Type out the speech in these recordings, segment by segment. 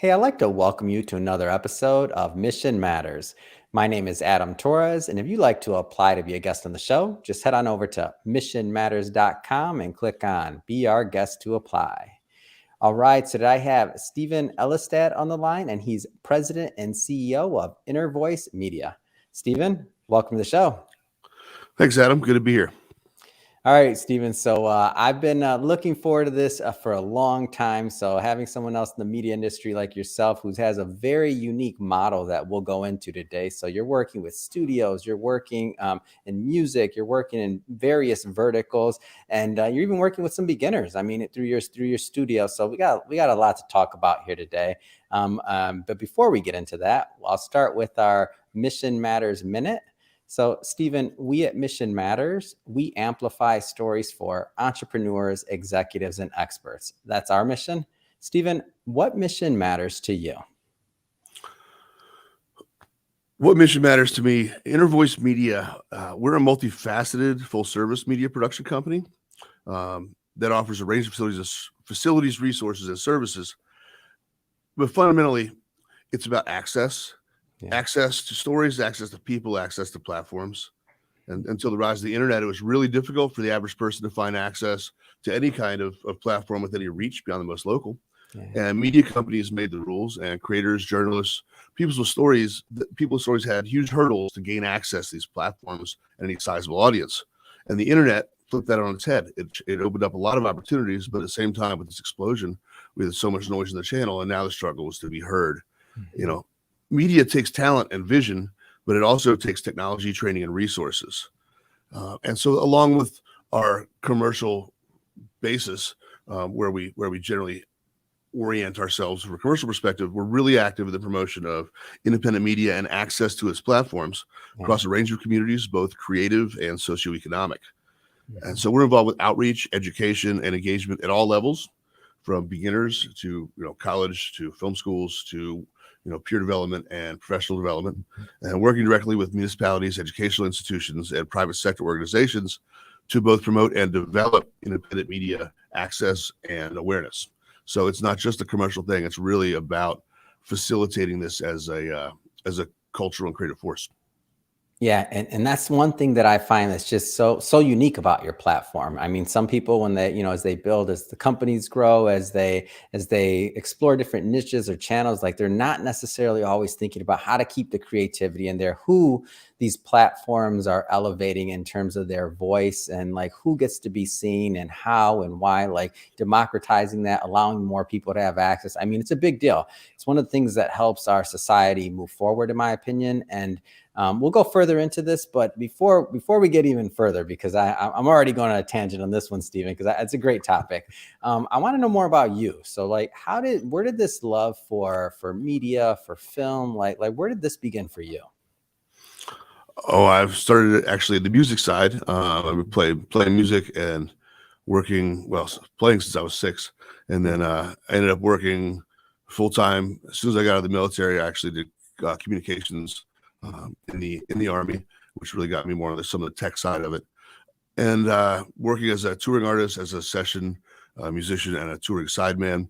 Hey, I'd like to welcome you to another episode of Mission Matters. My name is Adam Torres, and if you'd like to apply to be a guest on the show, just head on over to missionmatters.com and click on Be Our Guest to Apply. All right, so today I have Stephen Ellestad on the line, and he's President and CEO of Innervoice Media. Stephen, welcome to the show. Thanks, Adam. Good to be here. All right, Stephen. So I've been looking forward to this for a long time. So having someone else in the media industry like yourself who has a very unique model that we'll go into today. So you're working with studios, you're working in music, you're working in various verticals, and you're even working with some beginners. I mean, through your studio. So we got a lot to talk about here today. But before we get into that, I'll start with our Mission Matters Minute. So, Stephen, we at Mission Matters, we amplify stories for entrepreneurs, executives, and experts. That's our mission. Stephen, what mission matters to you? What mission matters to me? Innervoice Media, we're a multifaceted full-service media production company that offers a range of facilities, resources, and services. But fundamentally, it's about access. Access to stories, access to people, access to platforms. And until the rise of the internet, it was really difficult for the average person to find access to any kind of platform with any reach beyond the most local. And media companies made the rules, and creators, journalists, people with stories had huge hurdles to gain access to these platforms and any sizable audience. And the internet flipped that on its head. It opened up a lot of opportunities, but at the same time, with this explosion, we had so much noise in the channel, and now the struggle was to be heard. Mm-hmm. Media takes talent and vision, but it also takes technology, training, and resources. And so along with our commercial basis, where we generally orient ourselves from a commercial perspective, we're really active in the promotion of independent media and access to its platforms across a range of communities, both creative and socioeconomic. And so we're involved with outreach, education, and engagement at all levels, from beginners to college, to film schools, to peer development and professional development, and working directly with municipalities, educational institutions, and private sector organizations to both promote and develop independent media access and awareness. So it's not just a commercial thing; it's really about facilitating this as a cultural and creative force. Yeah, and that's one thing that I find that's just so unique about your platform. I mean, some people when they, as they build, as the companies grow, as they explore different niches or channels, like they're not necessarily always thinking about how to keep the creativity in there, who these platforms are elevating in terms of their voice, and like who gets to be seen and how and why, like democratizing that, allowing more people to have access. I mean, it's a big deal. It's one of the things that helps our society move forward, in my opinion. And we'll go further into this, but before we get even further, because I'm already going on a tangent on this one, Stephen, because it's a great topic. I want to know more about you. So, like, where did this love for media, for film, like where did this begin for you? Oh, I've started actually the music side. I've been playing music and playing since I was 6, and then I ended up working full time as soon as I got out of the military. I actually did communications in the Army, which really got me more on some of the tech side of it. And working as a touring artist, as a session musician, and a touring sideman,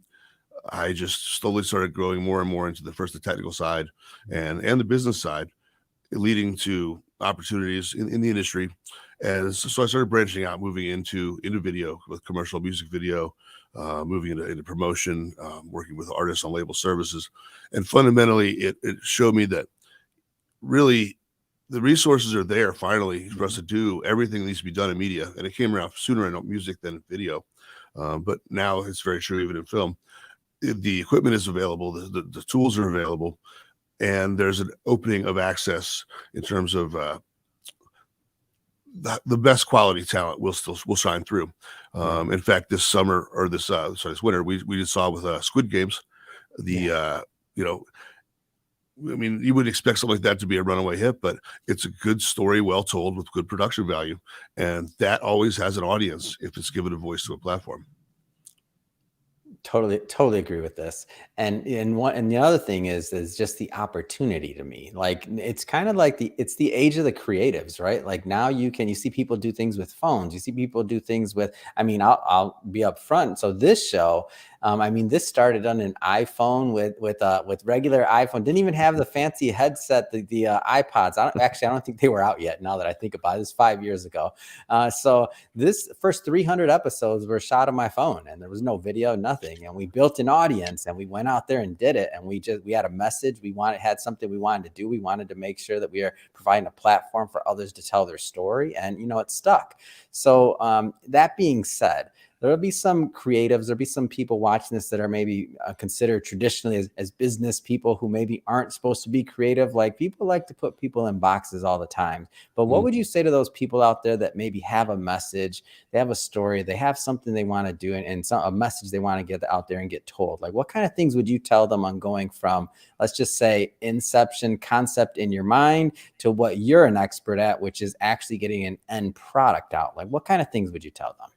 I just slowly started growing more and more into the technical side and the business side, leading to opportunities in the industry. And so I started branching out, moving into video with commercial music video, moving into promotion, working with artists on label services. And fundamentally, it showed me that really the resources are there finally for us to do everything that needs to be done in media. And it came around sooner in music than in video. But now it's very true even in film. The equipment is available, the tools are available, and there's an opening of access in terms of the best quality talent will shine through. In fact, this summer, or this winter, we just saw with Squid Games, I mean, you would expect something like that to be a runaway hit, but it's a good story, well told, with good production value, and that always has an audience if it's given a voice to a platform. Totally agree with this. And the other thing is just the opportunity to me. Like, it's kind of like it's the age of the creatives, right? Like now you see people do things with phones. You see people do things with, I mean, I'll be up front. So this show, I mean, this started on an iPhone with regular iPhone. Didn't even have the fancy headset, the iPods. I don't think they were out yet. Now that I think about it, it's 5 years ago. So this first 300 episodes were shot on my phone, and there was no video, nothing. And we built an audience, and we went out there and did it. And we had a message. Had something we wanted to do. We wanted to make sure that we are providing a platform for others to tell their story, and it stuck. So that being said, there'll be some creatives, there'll be some people watching this that are maybe considered traditionally as business people who maybe aren't supposed to be creative. Like, people like to put people in boxes all the time. But what would you say to those people out there that maybe have a message, they have a story, they have something they want to do, and a message they want to get out there and get told? Like, what kind of things would you tell them on going from, let's just say, inception concept in your mind to what you're an expert at, which is actually getting an end product out? Like, what kind of things would you tell them?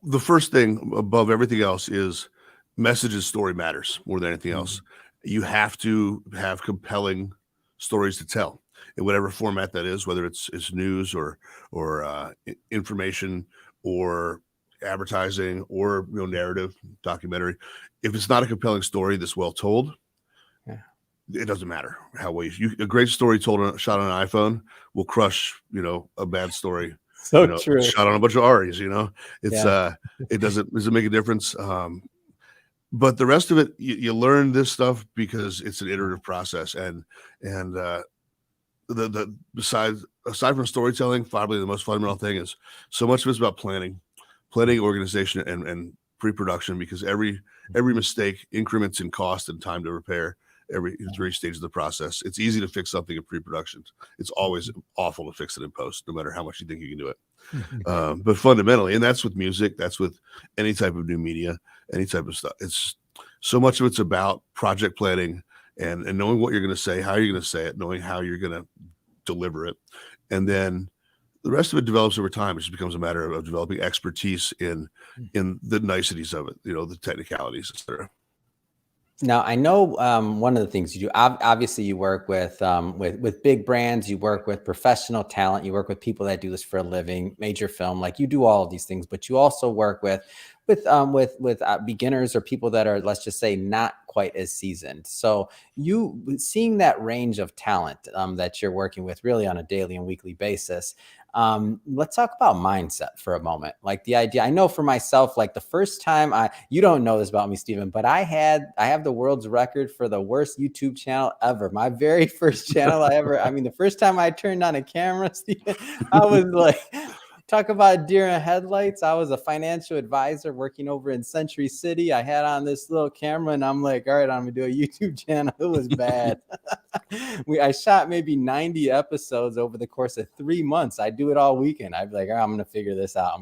The first thing above everything else is messages. Story matters more than anything else. You have to have compelling stories to tell in whatever format that is, whether it's news or information or advertising or narrative, documentary. If it's not a compelling story that's well told, it doesn't matter how well a great story shot on an iPhone will crush a bad story. So true. Shot on a bunch of Aries, it's it doesn't make a difference. But the rest of it, you learn this stuff because it's an iterative process, and aside from storytelling, probably the most fundamental thing is so much of it's about planning, organization, and pre-production, because every mistake increments in cost and time to repair. Every 3 stages of the process. It's easy to fix something in pre-production. It's always awful to fix it in post, no matter how much you think you can do it. But fundamentally, and that's with music, that's with any type of new media, any type of stuff. It's so much of it's about project planning and knowing what you're going to say, how you're going to say it, knowing how you're going to deliver it, and then the rest of it develops over time. It just becomes a matter of developing expertise in the niceties of it, the technicalities, etc. Now, I know one of the things you do, obviously you work with big brands, you work with professional talent, you work with people that do this for a living, major film, like you do all of these things, but you also work with beginners or people that are, let's just say, not quite as seasoned. So you seeing that range of talent that you're working with really on a daily and weekly basis. Let's talk about mindset for a moment. Like, the idea, I know for myself, like the first time you don't know this about me, Stephen, but I have the world's record for the worst YouTube channel ever. My very first channel the first time I turned on a camera, Stephen, I was like, talk about deer in headlights. I was a financial advisor working over in Century City. I had on this little camera and I'm like, all right, I'm gonna do a YouTube channel. It was bad. I shot maybe 90 episodes over the course of 3 months. I do it all weekend. I'd be like, all right, I'm gonna figure this out.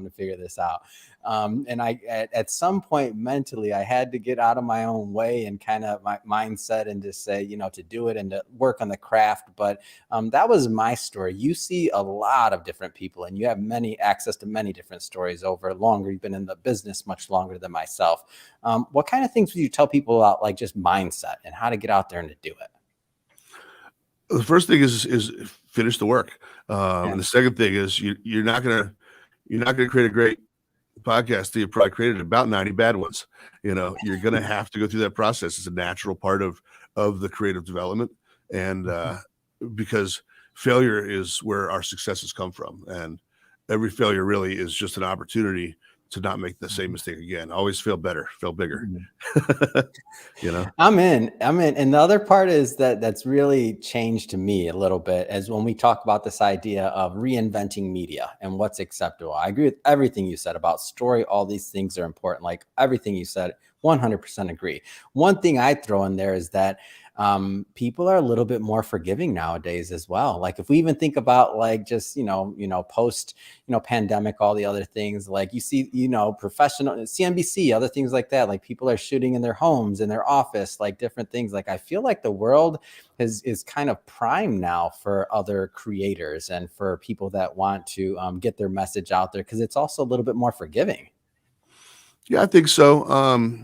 And at some point mentally, I had to get out of my own way and kind of my mindset and just say, to do it and to work on the craft. But that was my story. You see a lot of different people and you have access to many different stories over longer. You've been in the business much longer than myself. What kind of things would you tell people about, like, just mindset and how to get out there and to do it? The first thing is finish the work. And the second thing is you're not gonna create a great podcast. You probably created about 90 bad ones. You're gonna have to go through that process. It's a natural part of the creative development, and because failure is where our successes come from, and every failure really is just an opportunity to not make the same mistake again. Always fail better, fail bigger. I'm in. And the other part is that's really changed to me a little bit as when we talk about this idea of reinventing media and what's acceptable. I agree with everything you said about story. All these things are important. Like everything you said, 100% agree. One thing I throw in there is that people are a little bit more forgiving nowadays as well. Like if we even think about like just, post, pandemic, all the other things, like you see, professional CNBC, other things like that, like people are shooting in their homes, in their office, like different things. Like I feel like the world is kind of prime now for other creators and for people that want to get their message out there, because it's also a little bit more forgiving. Yeah, I think so.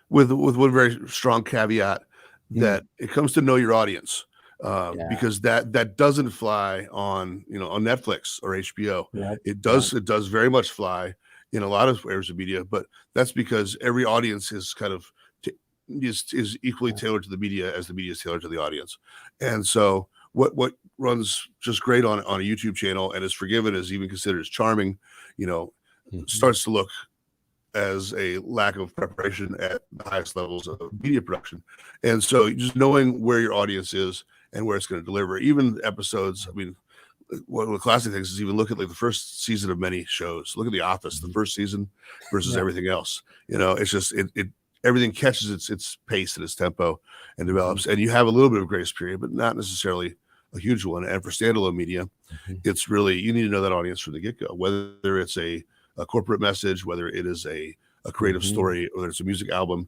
With one very strong caveat that it comes to know your audience, because that doesn't fly on on Netflix or HBO. It does very much fly in a lot of areas of media, but that's because every audience is kind of is equally tailored to the media as the media is tailored to the audience. And so what runs just great on a YouTube channel and is forgiven, is even considered as charming, starts to look as a lack of preparation at the highest levels of media production. And so just knowing where your audience is and where it's going to deliver, even episodes. I mean, one of the classic things is even look at like the first season of many shows. Look at The Office, the first season versus everything else. It's just it everything catches its pace and its tempo and develops. And you have a little bit of grace period, but not necessarily a huge one. And for standalone media, it's really, you need to know that audience from the get-go, whether it's a corporate message, whether it is a creative story, whether it's a music album.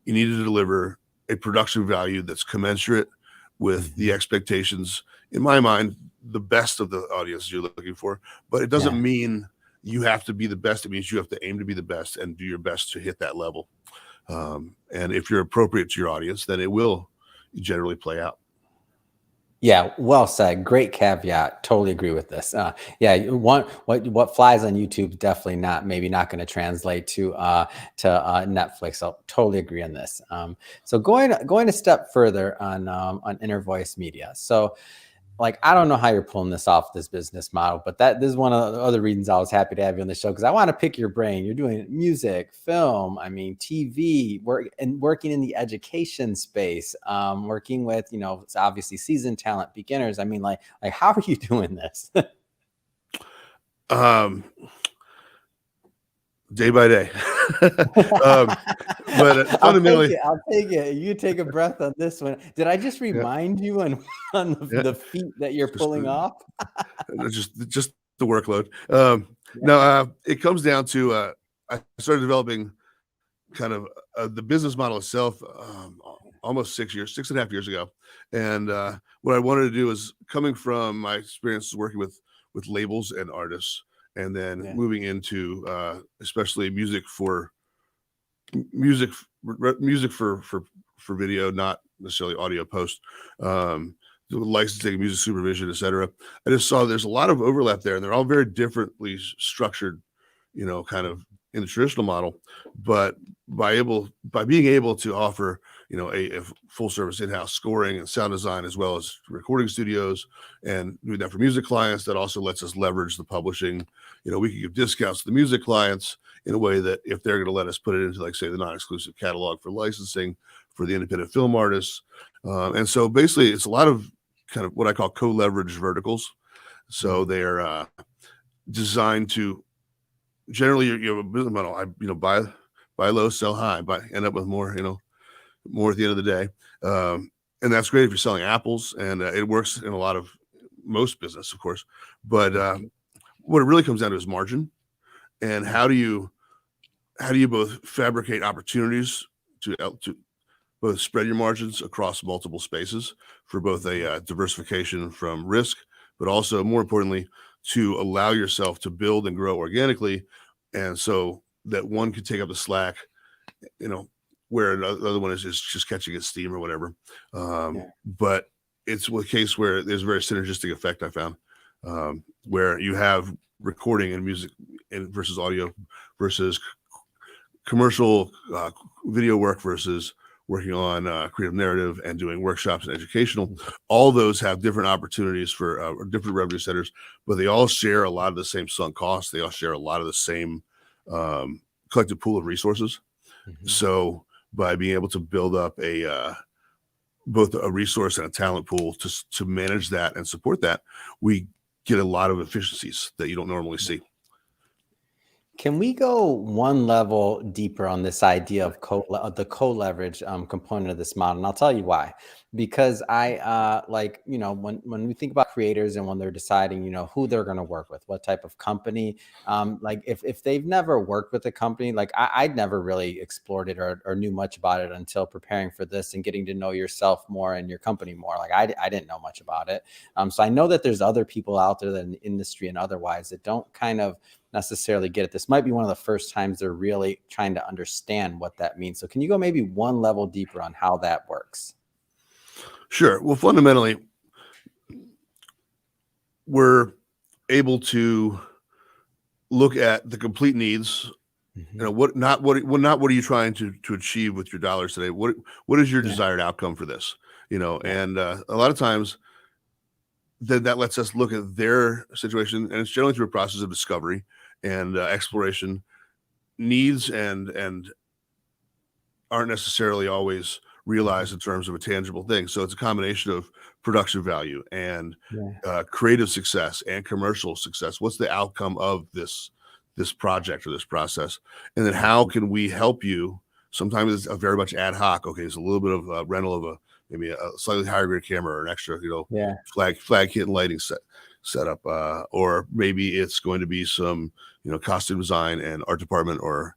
You need to deliver a production value that's commensurate with the expectations, in my mind, the best of the audience you're looking for. But it doesn't mean you have to be the best. It means you have to aim to be the best and do your best to hit that level. And if you're appropriate to your audience, then it will generally play out. Yeah, well said. Great caveat. Totally agree with this. What flies on YouTube definitely maybe not going to translate to Netflix. So totally agree on this. So going a step further on Innervoice Media. So, like, I don't know how you're pulling this off, this business model, but this is one of the other reasons I was happy to have you on the show, because I want to pick your brain. You're doing music, film, TV, working in the education space, working with, it's obviously seasoned talent, beginners. Like how are you doing this? Day by day. But fundamentally, I'll take it. You take a breath on this one. Did I just remind you on the feat that you're pulling off? just the workload. No, it comes down to I started developing kind of the business model itself almost 6.5 years ago. And what I wanted to do is, coming from my experience working with labels and artists, and then moving into especially music for video, not necessarily audio post, licensing, music supervision, etc. I just saw there's a lot of overlap there, and they're all very differently structured, kind of in the traditional model. But by being able to offer, a full service in-house scoring and sound design, as well as recording studios, and doing that for music clients, that also lets us leverage the publishing. We can give discounts to the music clients in a way that if they're going to let us put it into, like, say, the non-exclusive catalog for licensing for the independent film artists. And so basically it's a lot of kind of what I call co-leverage verticals. So they're designed to, generally you have a business model, buy low, sell high, end up with more, more at the end of the day. And that's great if you're selling apples, and it works in most business, of course. But what it really comes down to is margin, and how do you both fabricate opportunities to both spread your margins across multiple spaces for both a diversification from risk, but also, more importantly, to allow yourself to build and grow organically, and so that one could take up the slack, where the other one is just catching its steam or whatever. But it's a case where there's a very synergistic effect I found, where you have recording and music versus audio versus commercial video work versus working on creative narrative and doing workshops and educational. All those have different opportunities for different revenue centers, but they all share a lot of the same sunk costs. They all share a lot of the same collective pool of resources. So by being able to build up both a resource and a talent pool to manage that and support that, we get a lot of efficiencies that you don't normally see. Can we go one level deeper on this idea of the co-leverage component of this model? And I'll tell you why. Because I when we think about creators and when they're deciding, who they're going to work with, what type of company, like if they've never worked with a company, like I'd never really explored it or knew much about it until preparing for this and getting to know yourself more and your company more. Like I didn't know much about it. So I know that there's other people out there in the industry and otherwise that don't kind of necessarily get it. This might be one of the first times they're really trying to understand what that means. So can you go maybe one level deeper on how that works? Sure. Well, fundamentally, we're able to look at the complete needs. Mhm. Not what are you trying to achieve with your dollars today? What is your Yeah, desired outcome for this? yeah, And a lot of times that lets us look at their situation, and it's generally through a process of discovery and exploration. Needs and aren't necessarily always mhm, realized in terms of a tangible thing. So it's a combination of production value and yeah, creative success and commercial success. What's the outcome of this project or this process? And then how mhm, can we help you? Sometimes it's a very much ad hoc. Okay, it's a little bit of a rental of maybe a slightly higher grade camera or an extra, yeah, flag kit and lighting setup, or maybe it's going to be some costume design and art department or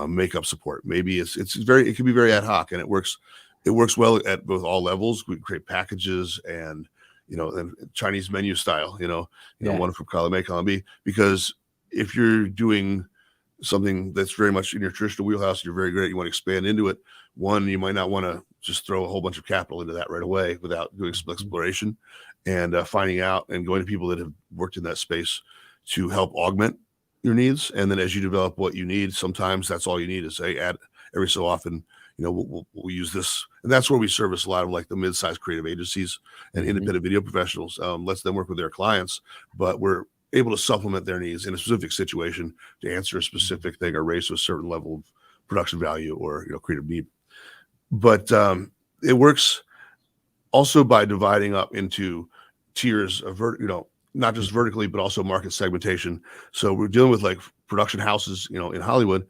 makeup support. Maybe it can be very ad hoc, and it works well at both all levels. We create packages and and Chinese menu style, yeah, one from column A, column B, because if you're doing something that's very much in your traditional wheelhouse, you're very great, you want to expand into it. One, you might not want to just throw a whole bunch of capital into that right away without doing some mhm, exploration and finding out and going to people that have worked in that space to help augment your needs. And then as you develop what you need, sometimes that's all you need is say add every so often. We'll use this, and that's where we service a lot of like the mid-sized creative agencies and mhm, independent video professionals. Lets them work with their clients, but we're able to supplement their needs in a specific situation to answer a mhm, specific thing or raise to a certain level of production value or creative need. But it works also by dividing up into tiers of not just mhm, vertically but also market segmentation. So we're dealing with like production houses in Hollywood,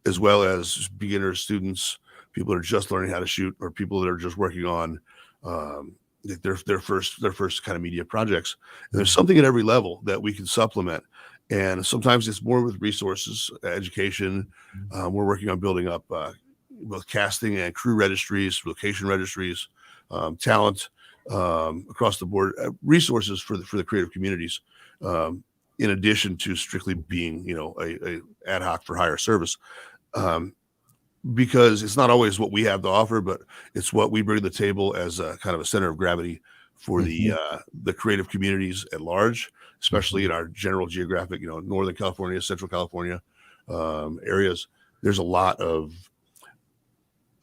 as well as beginners, students, people that are just learning how to shoot, or people that are just working on um, their first kind of media projects. And there's mhm, something at every level that we can supplement. And sometimes it's more with resources, education. mhm, We're working on building up both casting and crew registries, location registries, talent across the board, resources for the creative communities. Um, in addition to strictly mhm. being, a ad hoc for hire service, um, because it's not always what we have to offer, but it's what we bring to the table as a kind of a center of gravity for Mhm, the creative communities at large, especially mhm, in our general geographic, Northern California, Central California areas. There's a lot of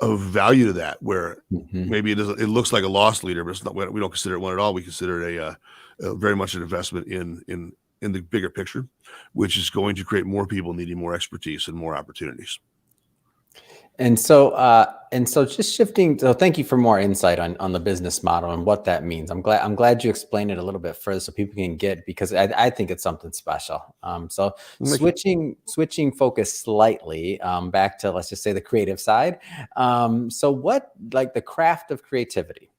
value to that, where mhm. maybe it looks like a loss leader, but it's not. We don't consider it one at all. We consider it a very much an investment in the bigger picture, which is going to create more people needing more expertise and more opportunities. And so just shifting. So thank you for more insight on the business model and what that means. I'm glad you explained it a little bit further so people can get, because I think it's something special. So Thank you. switching focus slightly, back to, let's just say, the creative side. So what, like, the craft of creativity,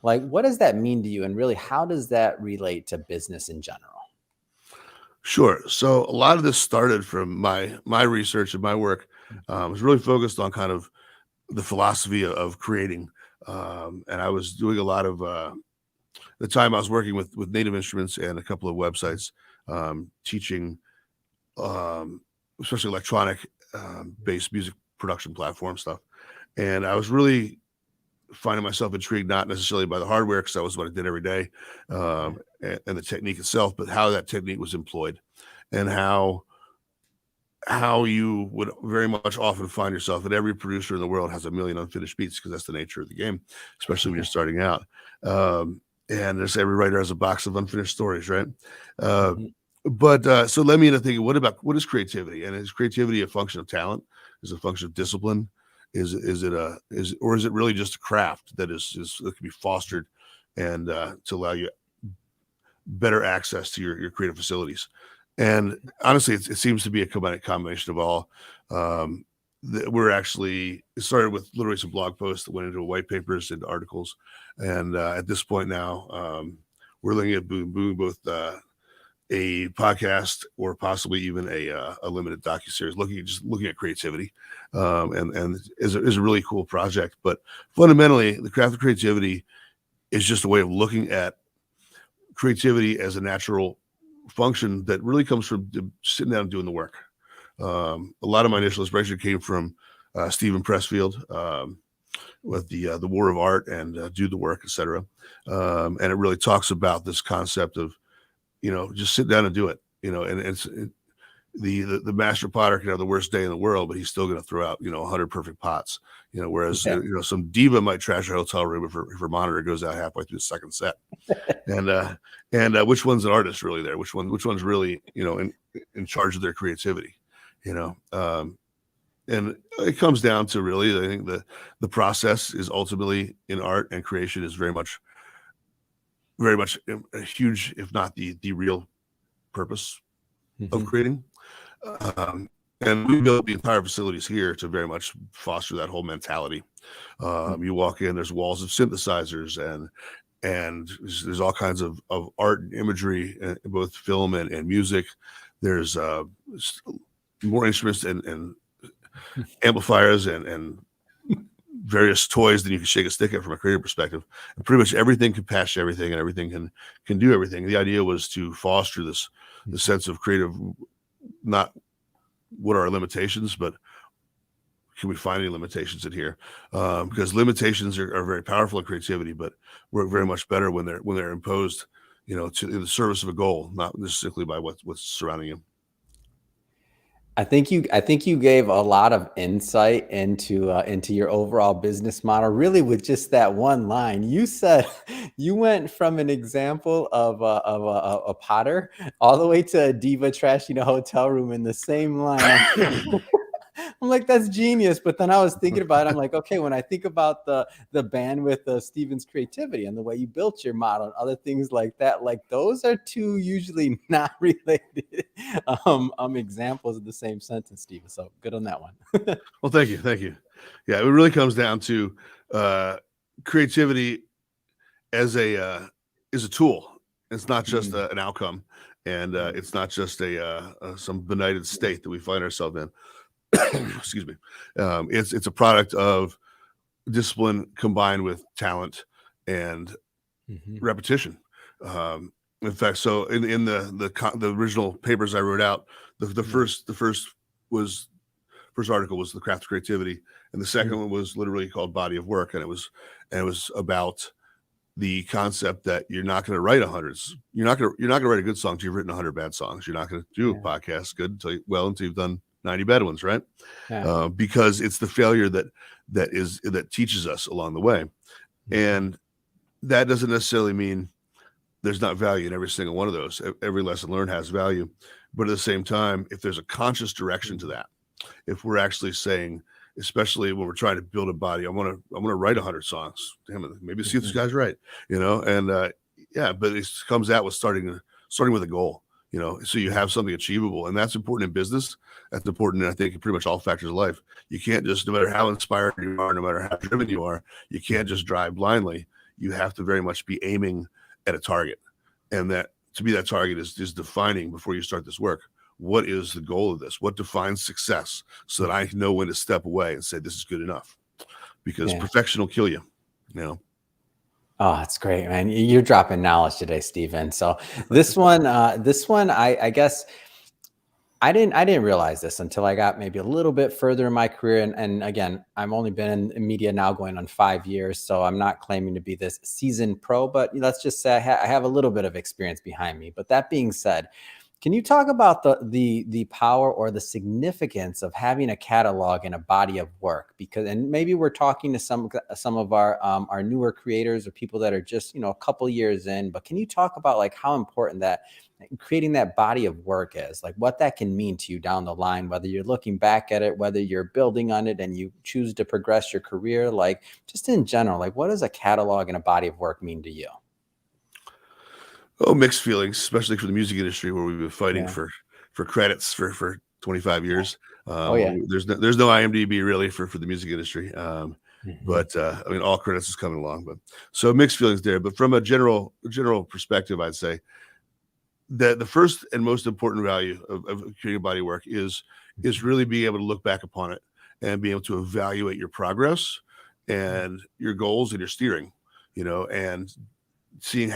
like, what does that mean to you, and really how does that relate to business in general? Sure. So a lot of this started from my research and my work. Was really focused on kind of the philosophy of creating, and I was doing a lot of the time I was working with Native Instruments and a couple of websites, teaching, um, especially electronic based music production platform stuff. And I was really finding myself intrigued, not necessarily by the hardware, because that was what I did every day, Yeah. and the technique itself, but how that technique was employed, and how you would very much often find yourself that every producer in the world has a million unfinished beats, because that's the nature of the game, especially when you're starting out. Um, and there's every writer has a box of unfinished stories, right? Uh, Mhm, but so led me into thinking, what is creativity? And is creativity a function of talent? Is it a function of discipline? Is it really just a craft that can be fostered and to allow you better access to your creative facilities? And honestly, it seems to be a combination of all. Um, it started with literally some blog posts that went into white papers, into articles, and at this point now, we're looking at both a podcast or possibly even a limited docuseries looking at creativity, and is a really cool project. But fundamentally, the craft of creativity is just a way of looking at creativity as a natural function that really comes from sitting down and doing the work. A lot of my mhm, initial inspiration came from Stephen Pressfield, with the War of Art and Do the Work, etc. And it really talks about this concept of just sit down and do it. And the master potter can have the worst day in the world, but he's still going to throw out 100 perfect pots. Whereas Yeah. some diva might trash a hotel room if her monitor goes out halfway through the second set. And which one's an artist really there? Which one's really in charge of their creativity? And it comes down to really, I think the process is ultimately in art and creation is very much a huge, if not the real purpose of creating. And we built the entire facilities here to very much foster that whole mentality. You walk in, there's walls of synthesizers and there's all kinds of art and imagery, both film and music. There's more instruments and amplifiers and various toys than you can shake a stick at from a creative perspective. And pretty much everything can patch everything and everything can do everything. The idea was to foster the sense of creative, not what are our limitations, but can we find any limitations in here? Because limitations are very powerful in creativity, but work very much better when they're imposed, to in the service of a goal, not just simply by what's surrounding you. I think you gave a lot of insight into your overall business model, really with just that one line. You said you went from an example of a potter all the way to a diva trashing a hotel room in the same line. I'm like, that's genius. But then I was thinking about it. I'm like, okay, when I think about the bandwidth of Steven's creativity and the way you built your model and other things like that, like those are two usually not related examples of the same sentence, Steven. So good on that one. Well, thank you. Yeah, it really comes down to creativity as a tool. It's not just an outcome, and it's not just some benighted state that we find ourselves in. Excuse me. It's a product of discipline combined with talent and repetition. In fact, so in the original papers I wrote out, the first article was The Craft of Creativity, and the second one was literally called Body of Work, and it was about the concept that you're not going to write you're not going to write a good song until you've written 100 bad songs. You're not going to do a podcast good until you've done 90 bad ones, right? Yeah. Because it's the failure that teaches us along the way. And that doesn't necessarily mean there's not value in every single one of those. Every lesson learned has value. But at the same time, if there's a conscious direction to that, if we're actually saying, especially when we're trying to build a body, I want to write 100 songs. Damn it, maybe see if this guy's right, and but it comes out with starting with a goal. So you have something achievable, and that's important in business. That's important, I think, in pretty much all factors of life. You can't just, no matter how inspired you are, no matter how driven you are, you can't just drive blindly. You have to very much be aiming at a target, and that to be that target is defining before you start this work. What is the goal of this? What defines success, so that I know when to step away and say this is good enough, because perfection will kill you. Oh, that's great, man. You're dropping knowledge today, Steven. So this one, I guess I didn't realize this until I got maybe a little bit further in my career. And again, I've only been in media now going on 5 years. So I'm not claiming to be this seasoned pro, but let's just say I have a little bit of experience behind me. But that being said, can you talk about the power or the significance of having a catalog and a body of work? And maybe we're talking to some of our newer creators or people that are just a couple years in. But can you talk about like how important that creating that body of work is, like what that can mean to you down the line, whether you're looking back at it, whether you're building on it and you choose to progress your career, like just in general, like what does a catalog and a body of work mean to you? Oh, mixed feelings, especially for the music industry, where we've been fighting for credits for 25 years. There's no IMDb really for the music industry. But I mean, all credits is coming along, but so mixed feelings there. But from a general perspective, I'd say that the first and most important value of creating body work is really being able to look back upon it and be able to evaluate your progress and your goals and your steering, and seeing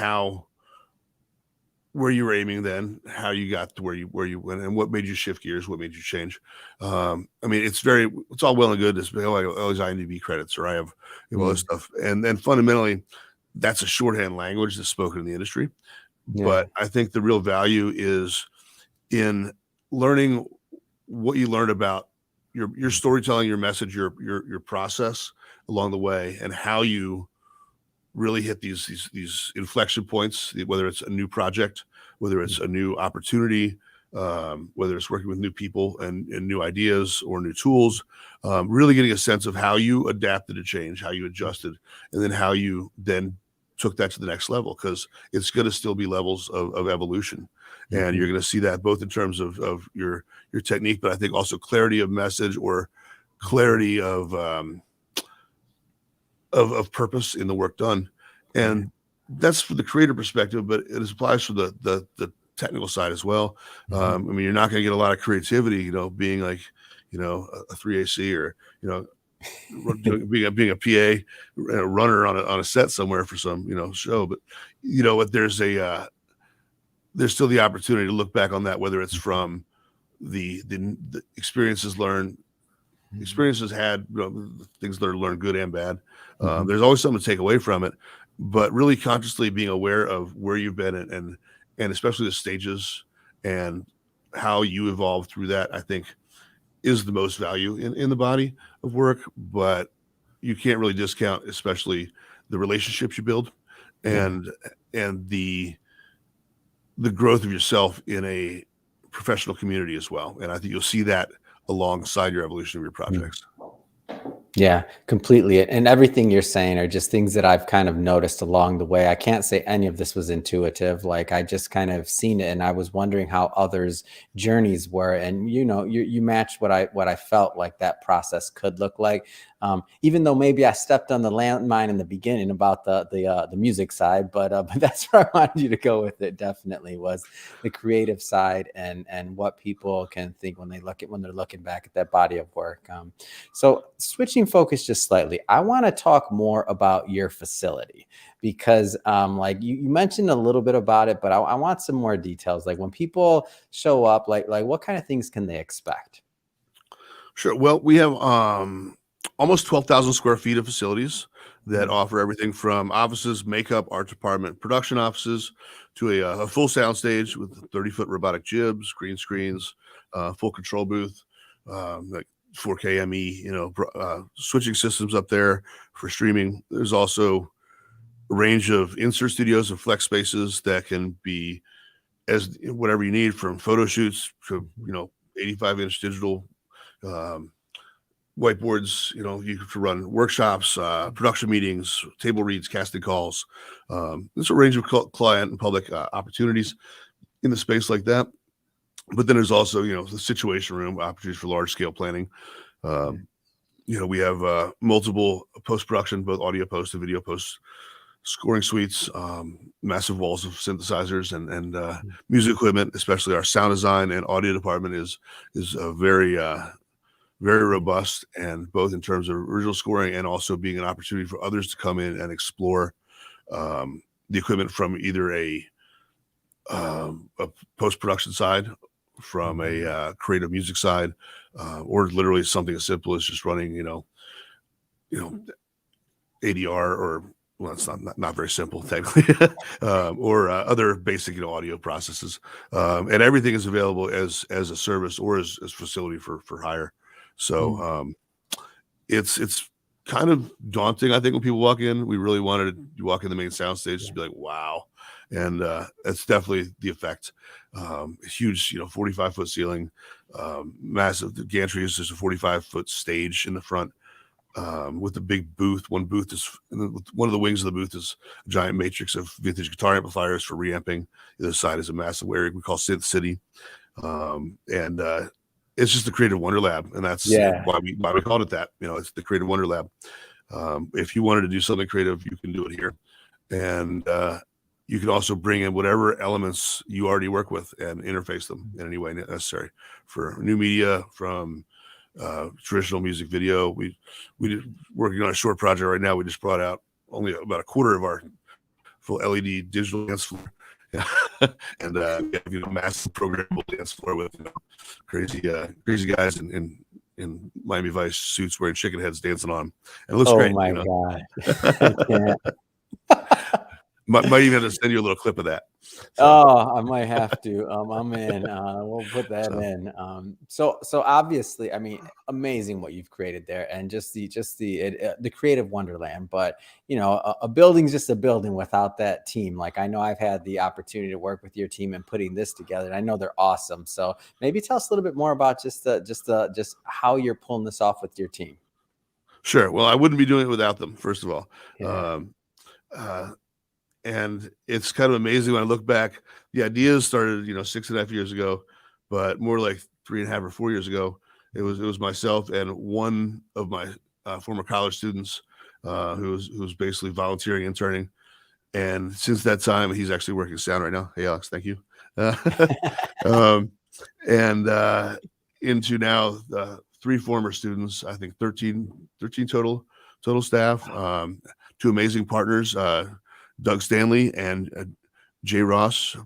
where you were aiming then, how you got to where you went, and what made you shift gears, what made you change. I mean, it's all well and good to say, I always IMDb credits, or I have all this stuff. And then fundamentally, that's a shorthand language that's spoken in the industry. Yeah. But I think the real value is in learning what you learned about your storytelling, your message, your process along the way, and how you really hit these inflection points, whether it's a new project, whether it's a new opportunity, whether it's working with new people and new ideas or new tools, really getting a sense of how you adapted to change, how you adjusted, and then how you then took that to the next level, because it's going to still be levels of evolution. And you're going to see that both in terms of your technique, but I think also clarity of message or clarity of purpose in the work done. And that's for the creator perspective, but it applies for the technical side as well. I mean, you're not going to get a lot of creativity, being like, a 3AC or, being a PA, a runner on a set somewhere for some, show. But, there's still the opportunity to look back on that, whether it's from the experiences learned, experiences had, things that are learned, good and bad. There's always something to take away from it, but really consciously being aware of where you've been and especially the stages and how you evolved through that, I think is the most value in the body of work. But you can't really discount, especially the relationships you build and the growth of yourself in a professional community as well. And I think you'll see that alongside your evolution of your projects. Yeah, completely. And everything you're saying are just things that I've kind of noticed along the way. I can't say any of this was intuitive. Like I just kind of seen it, and I was wondering how others' journeys were. And you matched what I felt like that process could look like. Even though maybe I stepped on the landmine in the beginning about the music side, but that's where I wanted you to go with it. Definitely was the creative side and what people can think when they're looking back at that body of work. So switching focus just slightly, I want to talk more about your facility because like you mentioned a little bit about it, but I want some more details. Like when people show up, like what kind of things can they expect? Sure. Well, we have almost 12,000 square feet of facilities that offer everything from offices, makeup, art department, production offices, to a full sound stage with 30-foot robotic jibs, green screens, full control booth, like 4K ME, switching systems up there for streaming. There's also a range of insert studios and flex spaces that can be as whatever you need, from photo shoots to 85-inch digital whiteboards, you can run workshops, production meetings, table reads, casting calls. There's a range of client and public opportunities in the space like that. But then there's also, the situation room, opportunities for large scale planning. We have multiple post-production, both audio post and video post scoring suites, massive walls of synthesizers and music equipment. Especially our sound design and audio department is very robust, and both in terms of original scoring and also being an opportunity for others to come in and explore the equipment from either a post-production side, from a creative music side, or literally something as simple as just running, ADR, or well, it's not very simple technically, or other basic, audio processes, and everything is available as a service or as facility for hire. So it's kind of daunting, I think, when people walk in. We really wanted to walk in the main sound stage to be like, wow. And that's definitely the effect. Huge, 45-foot ceiling, massive. The gantry is just a 45-foot stage in the front, with a big booth. One of the wings of the booth is a giant matrix of vintage guitar amplifiers for reamping. The other side is a massive area we call Synth City. And it's just the Creative Wonder Lab, and that's why we called it that. It's the Creative Wonder Lab. If you wanted to do something creative, you can do it here, and you can also bring in whatever elements you already work with and interface them in any way necessary for new media, from traditional music video. We did working on a short project right now. We just brought out only about a quarter of our full LED digital dance floor. And we have massive programmable dance floor with crazy guys in Miami Vice suits wearing chicken heads dancing on. And it looks great. Oh my God. I can't. Might even have to send you a little clip of that. So, Oh, I might have to. I'm in. We'll put that so in. So obviously, I mean, amazing what you've created there, and just the creative wonderland. But a building's just a building without that team. Like I know I've had the opportunity to work with your team and putting this together, and I know they're awesome. So maybe tell us a little bit more about just how you're pulling this off with your team. sure. Well, I wouldn't be doing it without them, first of all. Yeah. Uh, and it's kind of amazing when I look back. The ideas started, 6.5 years ago, but more like 3.5 or 4 years ago. It was myself and one of my former college students who was basically volunteering, interning. And since that time, he's actually working sound right now. Hey, Alex, thank you. Uh, um, and into now 3 former students, I think 13 total staff, 2 amazing partners, Doug Stanley and Jamie Ross,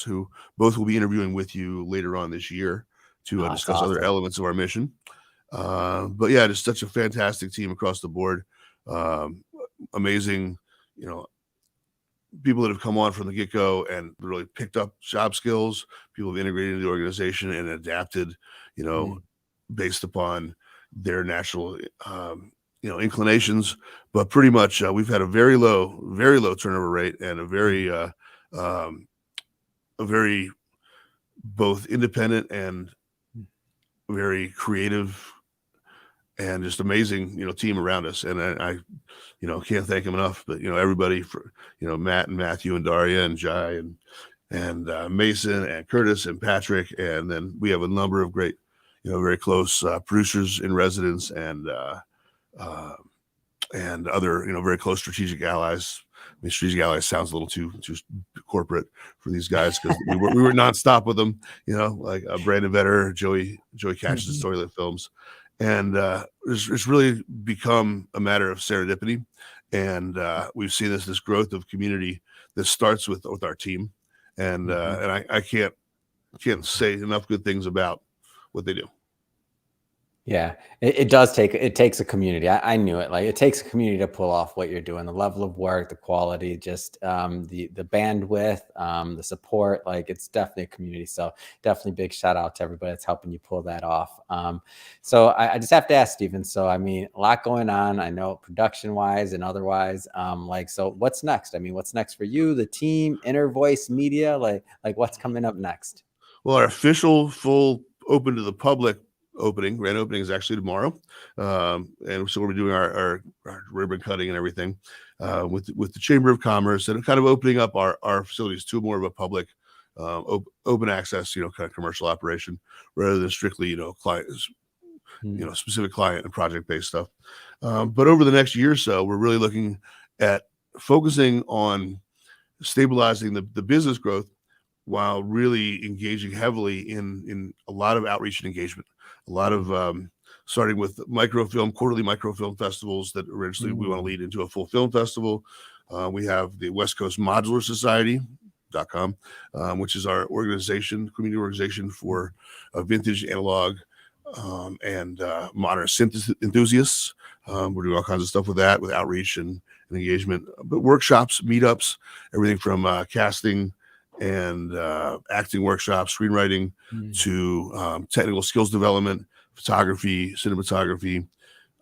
who both will be interviewing with you later on this year to Oh, that's discuss other awesome. elements of our mission. But yeah, just such a fantastic team across the board. Amazing, people that have come on from the get-go and really picked up job skills. People have integrated into the organization and adapted, based upon their natural, inclinations. But pretty much, we've had a very low turnover rate and a very both independent and very creative and just amazing, team around us. And I can't thank them enough. But everybody for Matt and Matthew and Daria and Jai and Mason and Curtis and Patrick, and then we have a number of great, very close producers in residence and other very close strategic allies. I mean, strategic allies sounds a little too corporate for these guys because we were nonstop with them. Like Brandon Vetter, Joey Cash's Toilet Films. And it's really become a matter of serendipity, and we've seen this growth of community that starts with our team, and I can't say enough good things about what they do. Yeah, it takes a community. I knew it. Like it takes a community to pull off what you're doing. The level of work, the quality, just the bandwidth, the support. Like it's definitely a community. So definitely big shout out to everybody that's helping you pull that off. So I just have to ask Stephen. So I mean, a lot going on. I know production wise and otherwise. So what's next? I mean, what's next for you, the team, Innervoice Media? Like what's coming up next? Well, our official full open to the public grand opening is actually tomorrow, and so we'll be doing our ribbon cutting and everything with the Chamber of Commerce and kind of opening up our facilities to more of a public open access, kind of commercial operation rather than strictly client, specific client and project based stuff. But over the next year or so, we're really looking at focusing on stabilizing the business growth while really engaging heavily in a lot of outreach and engagement. A lot of starting with quarterly microfilm festivals that eventually we want to lead into a full film festival. We have the West Coast Modular Society.com, which is our community organization for vintage analog and modern synth enthusiasts. We're doing all kinds of stuff with that, with outreach and engagement, but workshops, meetups, everything from casting and acting workshops, screenwriting to technical skills development, photography, cinematography,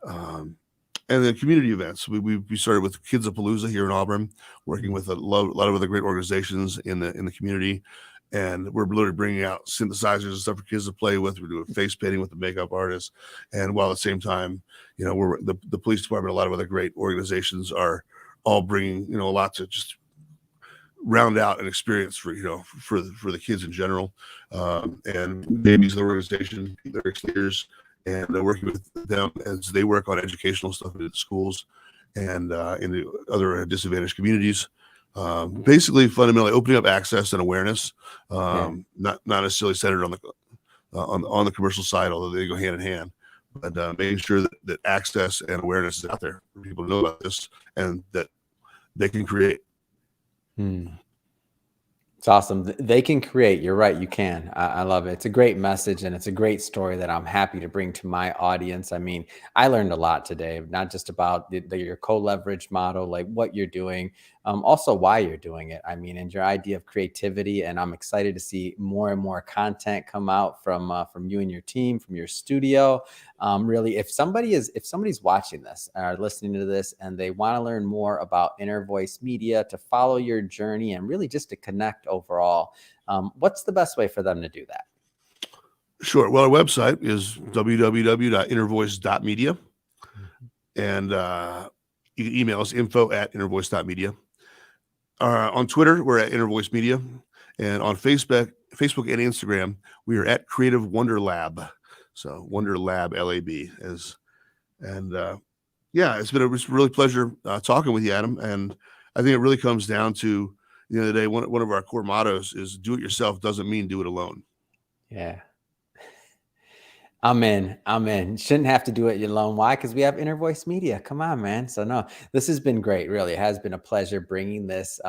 and then community events. We started with Kids-a-Palooza here in Auburn, working with a lot of other great organizations in the community, and we're literally bringing out synthesizers and stuff for kids to play with. We're doing face painting with the makeup artists, and while at the same time, we're the police department, a lot of other great organizations are all bringing a lot to just round out an experience for the kids in general, and Baby's the organization, their exteriors, and working with them as they work on educational stuff in the schools and in the other disadvantaged communities. Basically, fundamentally opening up access and awareness, not necessarily centered on the commercial side, although they go hand in hand, but making sure that access and awareness is out there for people to know about this and that they can create. It's awesome. They can create. You're right. You can. I love it. It's a great message and it's a great story that I'm happy to bring to my audience. I mean, I learned a lot today, not just about your co-leverage model, like what you're doing, also why you're doing it. I mean, and your idea of creativity. And I'm excited to see more and more content come out from you and your team, from your studio. Really, if somebody's watching this or listening to this and they want to learn more about Innervoice Media, to follow your journey and really just to connect overall, what's the best way for them to do that? Sure. Well, our website is www.innervoice.media. Mhm. And you can email us info@innervoice.media. On Twitter, we're at Innervoice Media. And on Facebook and Instagram, we are at Creative Wonder Lab. So Wonder Lab LAB is, and yeah, it's been a really pleasure talking with you, Adam. And I think it really comes down to the end of the day, one of our core mottos is do it yourself doesn't mean do it alone. Yeah. I'm in. I'm in. Shouldn't have to do it alone. Why? Because we have Innervoice Media. Come on, man. So no, this has been great. Really, it has been a pleasure bringing this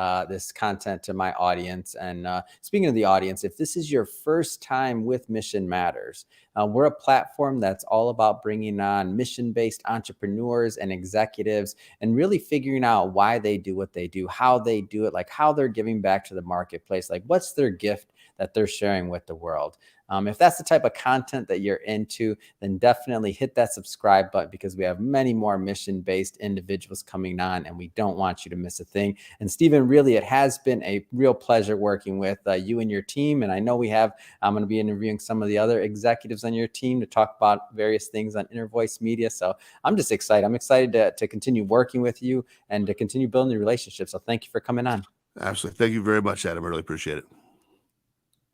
content to my audience. And speaking of the audience, if this is your first time with Mission Matters, we're a platform that's all about bringing on mission-based entrepreneurs and executives, and really figuring out why they do what they do, how they do it, like how they're giving back to the marketplace, like what's their gift that they're sharing with the world. If that's the type of content that you're into, then definitely hit that subscribe button, because we have many more mission-based individuals coming on and we don't want you to miss a thing. And Stephen, really, it has been a real pleasure working with you and your team. And I know I'm going to be interviewing some of the other executives on your team to talk about various things on Innervoice Media. So I'm just excited. I'm excited to continue working with you and to continue building the relationship. So thank you for coming on. Absolutely. Thank you very much, Adam. I really appreciate it.